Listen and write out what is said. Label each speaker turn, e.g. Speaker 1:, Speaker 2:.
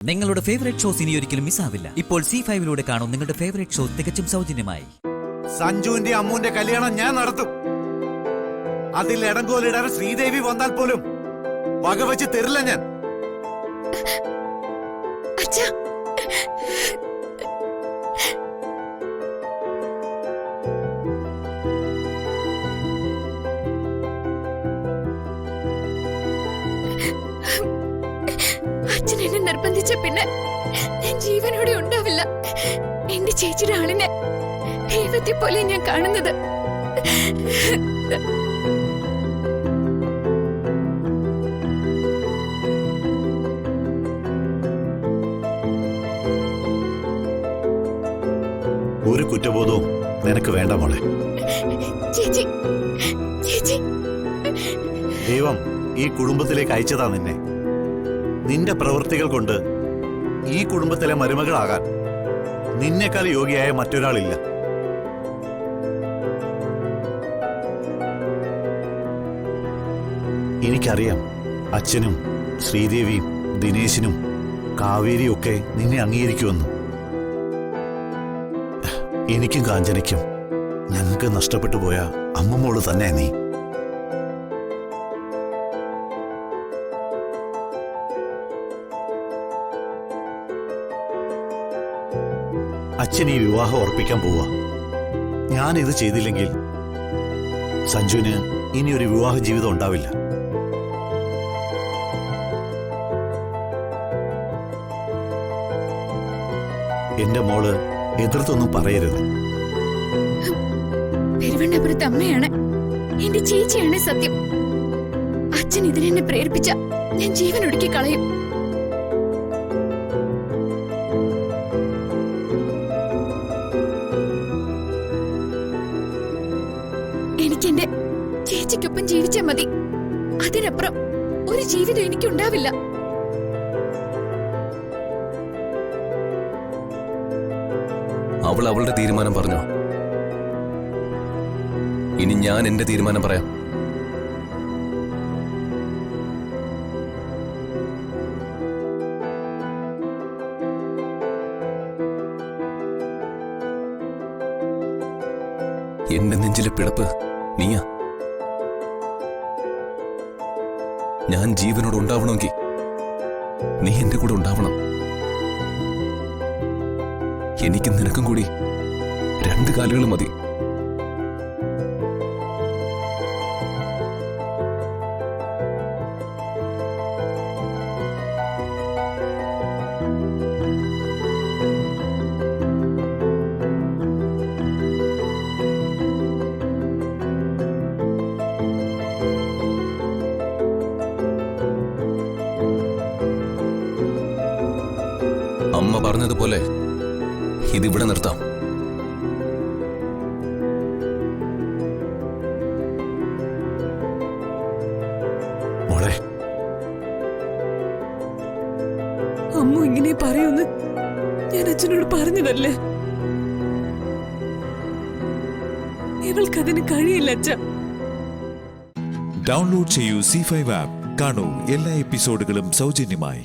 Speaker 1: നിങ്ങളുടെ favourite shows ഇനി ഒരിക്കലും മിസ്സാവില്ല. ഇപ്പോൾ C5 കാണും നിങ്ങളുടെ ഫേവറേറ്റ് ഷോ തികച്ചും സൗജന്യമായി.
Speaker 2: സഞ്ജുവിന്റെ അമ്മുവിന്റെ കല്യാണം ഞാൻ നടത്തും. അതിൽ ഇടങ്കോലിടാൻ ശ്രീദേവി വന്നാൽ പോലും വകവെച്ച് തരില്ല ഞാൻ.
Speaker 3: അച്ഛൻ എന്നെ നിർബന്ധിച്ച പിന്നെ ഞാൻ ജീവനോടെ ഉണ്ടാവില്ല. എന്റെ ചേച്ചിയുടെ ആളിനെ ദൈവത്തെ പോലെ ഞാൻ കാണുന്നത്.
Speaker 2: ഒരു കുറ്റബോധവും നിനക്ക് വേണ്ട മോളെ.
Speaker 3: ചേച്ചി ചേച്ചി
Speaker 2: ദൈവം ഈ കുടുംബത്തിലേക്ക് അയച്ചതാ നിന്നെ. നിന്റെ പ്രവൃത്തികൾ കൊണ്ട് ഈ കുടുംബത്തിലെ മരുമകളാകാൻ നിന്നേക്കാൾ യോഗ്യയായ മറ്റൊരാളില്ല. എനിക്കറിയാം അച്ഛനും ശ്രീദേവിയും ദിനേശിനും കാവേരിയും ഒക്കെ നിന്നെ അംഗീകരിക്കുമെന്ന്. എനിക്കും കാഞ്ചനയ്ക്കും ഞങ്ങൾക്ക് നഷ്ടപ്പെട്ടു പോയ അമ്മമ്മോള് തന്നെ നീ. അച്ഛൻ ഈ വിവാഹം ഉറപ്പിക്കാൻ പോവാ. ഞാനിത് ചെയ്തില്ലെങ്കിൽ സഞ്ജുവിന് ഇനിയൊരു വിവാഹ ജീവിതം ഉണ്ടാവില്ല. എന്റെ മോള് എതിർത്തൊന്നും പറയരുത്.
Speaker 3: പെരുവണ്ണപുരത്ത് അമ്മയാണ്, എന്റെ ചേച്ചിയാണ് സത്യം. അച്ഛൻ ഇതിനെന്നെ പ്രേരിപ്പിച്ച ഞാൻ ജീവൻ ഒടുക്കി കളയും. എനിക്കെന്റെ ചേച്ചിക്കൊപ്പം ജീവിച്ചാൽ മതി. അതിനപ്പുറം ഒരു ജീവിതം എനിക്കുണ്ടാവില്ല.
Speaker 4: അവൾ അവളുടെ തീരുമാനം പറഞ്ഞോ. ഇനി ഞാൻ എന്റെ തീരുമാനം പറയാം. എന്റെ നെഞ്ചിലെ പിടപ്പ് നീയാ. ഞാൻ ജീവനോട് ഉണ്ടാവണമെങ്കിൽ നീ എന്റെ കൂടെ ഉണ്ടാവണം. എനിക്കും നിനക്കും കൂടി രണ്ട് കാലുകൾ മതി. അമ്മ പറഞ്ഞതുപോലെ ഇതിവിടെ നിർത്താം.
Speaker 2: മോളെ,
Speaker 5: അമ്മ ഇങ്ങനെ പറയുമെന്ന് ഞാൻ അച്ഛനോട് പറഞ്ഞതല്ലേ. ഇവൾക്കതിന് കഴിയില്ല അച്ഛ.
Speaker 6: ഡൗൺലോഡ് ചെയ്യൂ C5 ആപ്പ്. കാണൂ എല്ലാ എപ്പിസോഡുകളും സൗജന്യമായി.